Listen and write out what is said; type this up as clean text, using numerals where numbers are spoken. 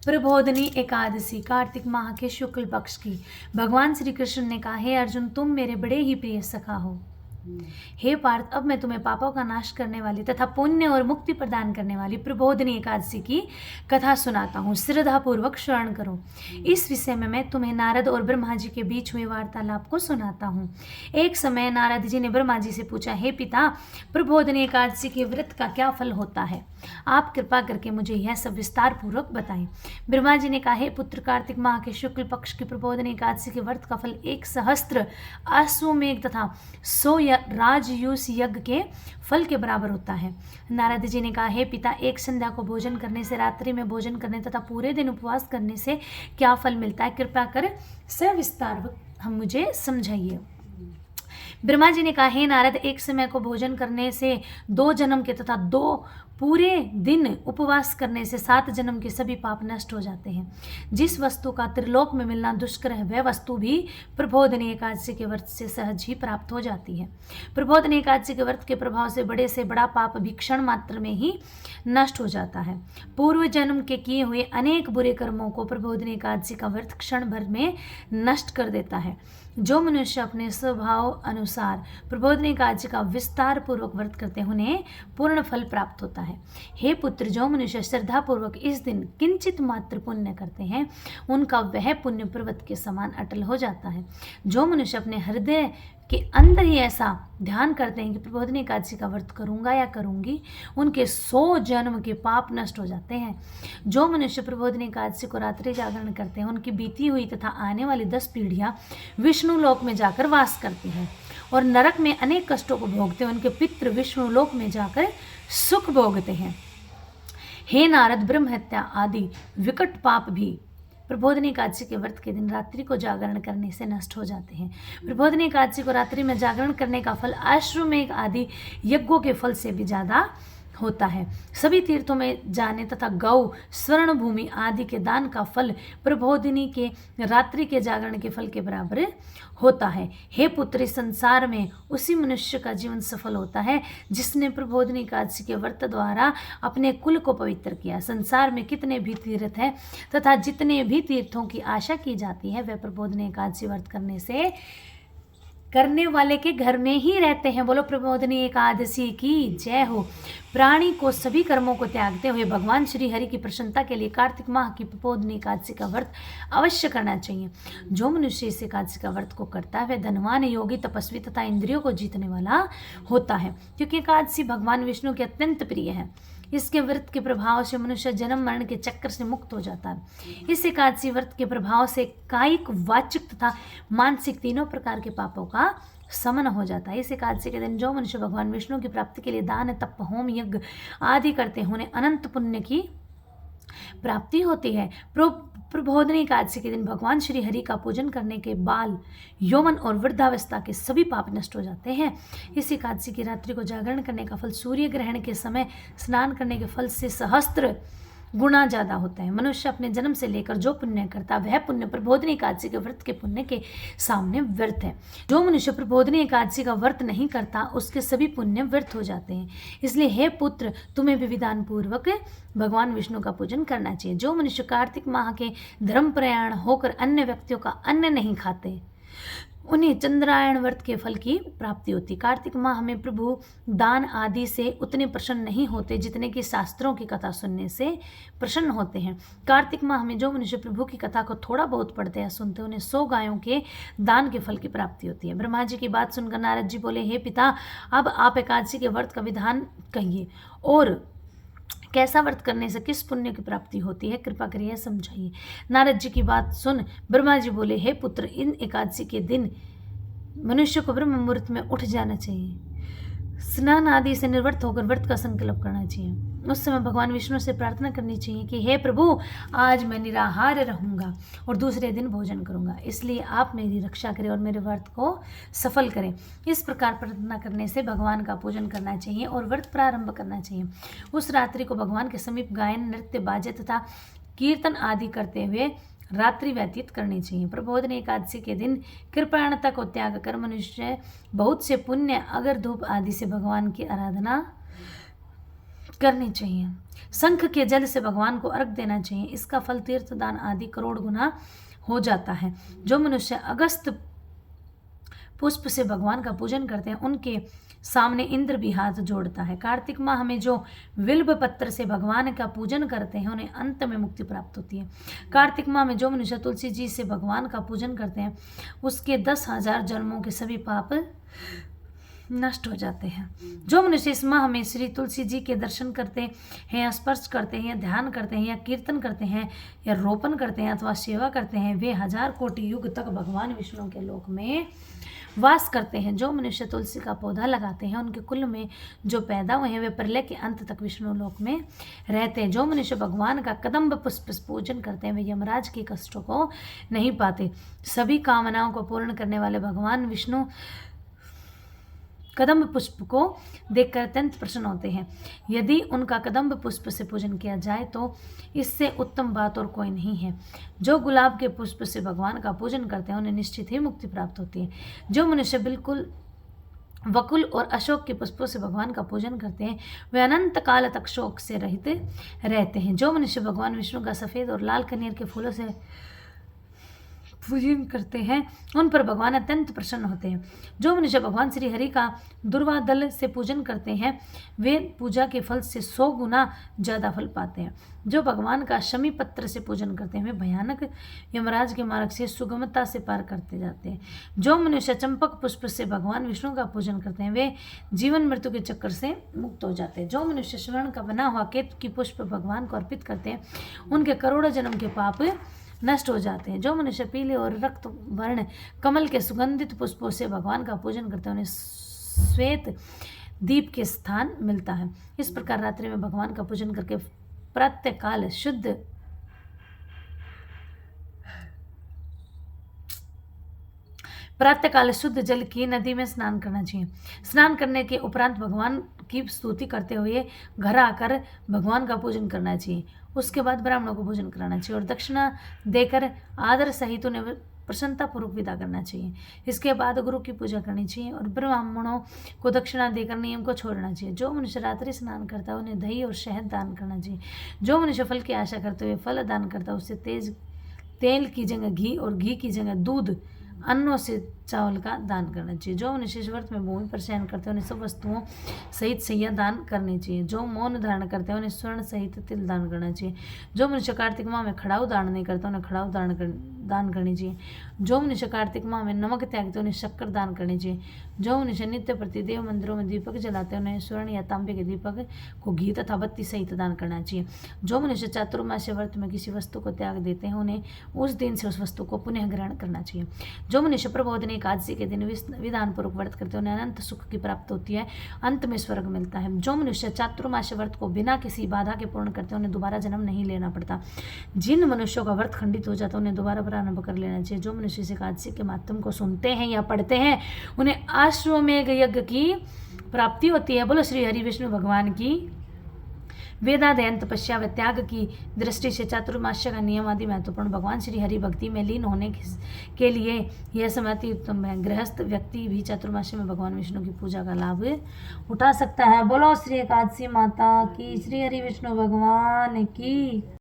प्रबोधनी एकादशी कार्तिक माह के शुक्ल पक्ष की। भगवान श्री कृष्ण ने कहा, हे अर्जुन, तुम मेरे बड़े ही प्रिय सखा हो। हे पार्थ, अब मैं तुम्हें पापों का नाश करने वाली तथा पुण्य और मुक्ति प्रदान करने वाली प्रबोधनी एकादशी की कथा सुनाता हूँ। श्रद्धा पूर्वक श्रवण करो। इस विषय में मैं तुम्हें नारद और ब्रह्मा जी के बीच हुए वार्तालाप को सुनाता हूँ। एक समय नारद जी ने ब्रह्मा जी से पूछा, हे पिता, प्रबोधनी एकादशी के व्रत का क्या फल होता है? आप कृपा करके मुझे यह सब विस्तार पूर्वक बताएं। ब्रह्मा जी ने कहा, हे पुत्र, कार्तिक माह के शुक्ल पक्ष की प्रबोधनी एकादशी के व्रत का फल 1,000 अश्वमेघ तथा 100 राजयूष यज्ञ के फल के बराबर होता है। नारद जी ने कहा, हे पिता, एक संध्या को भोजन करने से, रात्रि में भोजन करने तथा पूरे दिन उपवास करने से क्या फल मिलता है? कृपया कर सविस्तार हम मुझे समझाइए। ब्रह्मा जी ने कहा, हे नारद, एक समय को भोजन करने से 2 जन्म के तथा 2 पूरे दिन उपवास करने से 7 जन्म के सभी पाप नष्ट हो जाते हैं। जिस वस्तु का त्रिलोक में मिलना दुष्कर है, वह वस्तु भी प्रबोधनी एकादशी के व्रत से सहज ही प्राप्त हो जाती है। प्रबोधनी एकादशी के व्रत के प्रभाव से बड़ा पाप भी क्षण मात्र में ही नष्ट हो जाता है। पूर्व जन्म के किए हुए अनेक बुरे कर्मों को प्रबोधनी एकादशी का व्रत क्षण भर में नष्ट कर देता है। जो मनुष्य अपने स्वभाव अनुसार प्रबोधनी एकादशी का विस्तार पूर्वक व्रत करते हैं, उन्हें पूर्ण फल प्राप्त होता है। हे पुत्र, जो मनुष्य श्रद्धा पूर्वक इस दिन किंचित मात्र पुण्य करते हैं, उनका वह पुण्य पर्वत के समान अटल हो जाता है। जो मनुष्य अपने हृदय के अंदर ही ऐसा ध्यान करते हैं कि प्रबोधनी एकादशी का व्रत करूंगा या करूंगी, उनके 100 जन्म के पाप नष्ट हो जाते हैं। जो मनुष्य प्रबोधनी एकादशी को रात्रि जागरण करते हैं, उनकी बीती हुई तथा आने वाली 10 पीढ़ियां विष्णु लोक में जाकर वास करती हैं और नरक में अनेक कष्टों को भोगते हैं। उनके पितृ विष्णु लोक में जाकर सुख भोगते हैं। हे नारद, ब्रह्म हत्या आदि विकट पाप भी प्रबोधनी एकादशी के व्रत के दिन रात्रि को जागरण करने से नष्ट हो जाते हैं। प्रबोधनी एकादशी को रात्रि में जागरण करने का फल अश्वमेघ आदि यज्ञों के फल से भी ज्यादा होता है। सभी तीर्थों में जाने तथा गौ, स्वर्ण भूमि आदि के दान का फल प्रबोधिनी के रात्रि के जागरण के फल के बराबर होता है। हे पुत्र, संसार में उसी मनुष्य का जीवन सफल होता है जिसने प्रबोधिनी एकादशी के व्रत द्वारा अपने कुल को पवित्र किया। संसार में कितने भी तीर्थ हैं तथा जितने भी तीर्थों की आशा की जाती है, वह प्रबोधिनी एकादशी व्रत करने वाले के घर में ही रहते हैं। बोलो प्रबोधनी एकादशी की जय हो। प्राणी को सभी कर्मों को त्यागते हुए भगवान श्री हरि की प्रसन्नता के लिए कार्तिक माह की प्रबोधनी एकादशी का व्रत अवश्य करना चाहिए। जो मनुष्य इस एकादशी का व्रत को करता है, वह धनवान, योगी, तपस्वी तथा इंद्रियों को जीतने वाला होता है, क्योंकि एकादशी भगवान विष्णु के अत्यंत प्रिय है। इसके व्रत के प्रभाव से मनुष्य जन्म मरण के चक्कर से मुक्त हो जाता है। इस एकादशी व्रत के प्रभाव से कायिक, वाचिक तथा मानसिक तीनों प्रकार के पापों का समन हो जाता है। इस एकादशी के दिन जो मनुष्य भगवान विष्णु की प्राप्ति के लिए दान, तप, होम, यज्ञ आदि करते हैं, उन्हें अनंत पुण्य की प्राप्ति होती है। प्रबोधनी एकादशी के दिन भगवान श्री हरि का पूजन करने के बाल, यौवन और वृद्धावस्था के सभी पाप नष्ट हो जाते हैं। इस एकादशी की रात्रि को जागरण करने का फल सूर्य ग्रहण के समय स्नान करने के फल से 1,000 गुना ज्यादा होता है। मनुष्य अपने जन्म से लेकर जो पुण्य करता, वह पुण्य प्रबोधनी एकादशी के व्रत के पुण्य के सामने व्यर्थ है। जो मनुष्य प्रबोधनी एकादशी का व्रत नहीं करता, उसके सभी पुण्य व्यर्थ हो जाते हैं। इसलिए हे पुत्र, तुम्हें भी विधान पूर्वक भगवान विष्णु का पूजन करना चाहिए। जो मनुष्य कार्तिक माह के धर्म प्रयाण होकर अन्य व्यक्तियों का अन्न नहीं खाते, उन्हें चंद्रायण व्रत के फल की प्राप्ति होती। कार्तिक माह में प्रभु दान आदि से उतने प्रसन्न नहीं होते जितने कि शास्त्रों की कथा सुनने से प्रसन्न होते हैं। कार्तिक माह में जो मनुष्य प्रभु की कथा को थोड़ा बहुत पढ़ते या सुनते, उन्हें 100 गायों के दान के फल की प्राप्ति होती है। ब्रह्मा जी की बात सुनकर नारद जी बोले, हे पिता, अब आप एकादशी के व्रत का विधान कहिए और कैसा व्रत करने से किस पुण्य की प्राप्ति होती है, कृपा करिए समझाइए। नारद जी की बात सुन ब्रह्मा जी बोले, हे पुत्र, इन एकादशी के दिन मनुष्य को ब्रह्म मुहूर्त में उठ जाना चाहिए, स्नान आदि से निवृत्त होकर व्रत का संकल्प करना चाहिए। उस समय भगवान विष्णु से प्रार्थना करनी चाहिए कि हे प्रभु, आज मैं निराहार रहूंगा और दूसरे दिन भोजन करूंगा, इसलिए आप मेरी रक्षा करें और मेरे व्रत को सफल करें। इस प्रकार प्रार्थना करने से भगवान का पूजन करना चाहिए और व्रत प्रारंभ करना चाहिए। उस रात्रि को भगवान के समीप गायन, नृत्य, बाजे तथा कीर्तन आदि करते हुए रात्रि व्यतीत करनी चाहिए। प्रबोधनी एकादशी के दिन कृपणता को त्याग कर मनुष्य बहुत से पुण्य, अगर धूप आदि से भगवान की आराधना करनी चाहिए। शंख के जल से भगवान को अर्घ देना चाहिए। इसका फल तीर्थ दान आदि करोड़ गुना हो जाता है। जो मनुष्य अगस्त पुष्प से भगवान का पूजन करते हैं उनके सामने इंद्र भी हाथ जोड़ता है। कार्तिक माह में जो विल्व पत्र से भगवान का पूजन करते हैं उन्हें अंत में मुक्ति प्राप्त होती है। कार्तिक माह में जो मनुष्य तुलसी जी से भगवान का पूजन करते हैं उसके 10,000 जन्मों के सभी पाप नष्ट हो जाते हैं। जो मनुष्य इस माह में श्री तुलसी जी के दर्शन करते हैं या स्पर्श करते हैं या ध्यान करते हैं या कीर्तन करते हैं या रोपण करते हैं अथवा सेवा करते हैं वे 1000 कोटि युग तक भगवान विष्णु के लोक में वास करते हैं। जो मनुष्य तुलसी का पौधा लगाते हैं उनके कुल में जो पैदा हुए हैं वे प्रलय के अंत तक विष्णु लोक में रहते हैं। जो मनुष्य भगवान का कदम्ब पुष्प पूजन करते हैं वे यमराज के कष्टों को नहीं पाते। सभी कामनाओं को पूर्ण करने वाले भगवान विष्णु कदम्ब पुष्प को देखकर अत्यंत प्रसन्न होते हैं। यदि उनका कदम्ब पुष्प से पूजन किया जाए तो इससे उत्तम बात और कोई नहीं है। जो गुलाब के पुष्प से भगवान का पूजन करते हैं उन्हें निश्चित ही मुक्ति प्राप्त होती है। जो मनुष्य बिल्कुल वकुल और अशोक के पुष्पों से भगवान का पूजन करते हैं वे अनंत काल तक शोक से रहित रहते हैं। जो मनुष्य भगवान विष्णु का सफ़ेद और लाल कनेर के फूलों से पूजन करते हैं उन पर भगवान अत्यंत प्रसन्न होते हैं। जो मनुष्य भगवान श्री हरि का दुर्वा दल से पूजन करते हैं वे पूजा के फल से 100 गुना ज़्यादा फल पाते हैं। जो भगवान का शमी पत्र से पूजन करते हैं वे भयानक यमराज के मार्ग से सुगमता से पार करते जाते हैं। जो मनुष्य चंपक पुष्प से भगवान विष्णु का पूजन करते हैं वे जीवन मृत्यु के चक्कर से मुक्त हो जाते हैं। जो मनुष्य स्वर्ण का बना हुआ केतु की पुष्प भगवान को अर्पित करते हैं उनके करोड़ों जन्म के पाप नष्ट हो जाते हैं। जो मनुष्य पीले और रक्त वर्ण कमल के सुगंधित पुष्पों से भगवान का पूजन करते हैं उन्हें श्वेत दीप के स्थान मिलता है। इस प्रकार रात्रि में भगवान का पूजन करके प्रातःकाल शुद्ध जल की नदी में स्नान करना चाहिए। स्नान करने के उपरांत भगवान की स्तुति करते हुए घर आकर भगवान का पूजन करना चाहिए। उसके बाद ब्राह्मणों को भोजन कराना चाहिए और दक्षिणा देकर आदर सहित उन्हें प्रसन्नतापूर्वक विदा करना चाहिए। इसके बाद गुरु की पूजा करनी चाहिए और ब्राह्मणों को दक्षिणा देकर नियम को छोड़ना चाहिए। जो मनुष्य रात्रि स्नान करता है उन्हें दही और शहद दान करना चाहिए। जो मनुष्य फल की आशा करते हुए फल दान करता है उससे तेल की जगह घी और घी की जगह दूध अन्नों से चावल का दान करना चाहिए। जो मनुष्य इस व्रत में भूमि पर शयन करते हैं उन्हें सब वस्तुओं सहित सैया दान करनी चाहिए। जो मौन धारण करते हैं उन्हें स्वर्ण सहित तिल दान करना चाहिए। जो मनुष्य कार्तिक माह में खड़ाऊ दान नहीं करता उन्हें खड़ाऊ दान करनी चाहिए। जो मनुष्य कार्तिक माह में नमक त्यागते उन्हें शक्कर दान करनी चाहिए। जो मनुष्य नित्य प्रतिदेव मंदिरों में दीपक जलाते हैं उन्हें स्वर्ण या तांबे के दीपक को घी तथा बत्ती सहित दान करना चाहिए। जो मनुष्य चातुर्मास्य व्रत में किसी वस्तु को त्याग देते हैं उन्हें उस दिन से उस वस्तु को पुनः ग्रहण करना चाहिए। जो मनुष्य प्रबोधनी एकादशी के दिन विधान पूर्वक व्रत करते हैं उन्हें अनंत सुख की प्राप्ति होती है, अंत में स्वर्ग मिलता है। जो मनुष्य चातुर्मास्य व्रत को बिना किसी बाधा के पूर्ण करते हैं उन्हें दोबारा जन्म नहीं लेना पड़ता। जिन मनुष्यों का व्रत खंडित हो जाता है उन्हें दोबारा प्रारंभ कर लेना चाहिए। जो मनुष्य इस एकादशी के माध्यम को सुनते हैं या पढ़ते हैं उन्हें अश्वमेध यज्ञ की प्राप्ति होती है। बोलो श्री हरि विष्णु भगवान की। वेदाध्ययन तपस्या व त्याग की दृष्टि से चातुर्मास्य का नियम आदि महत्वपूर्ण भगवान श्री हरि भक्ति में लीन होने के लिए यह समय अति उत्तम है। गृहस्थ व्यक्ति भी चातुर्मास्य में भगवान विष्णु की पूजा का लाभ उठा सकता है। बोलो श्री एकादशी माता की, श्री हरि विष्णु भगवान की।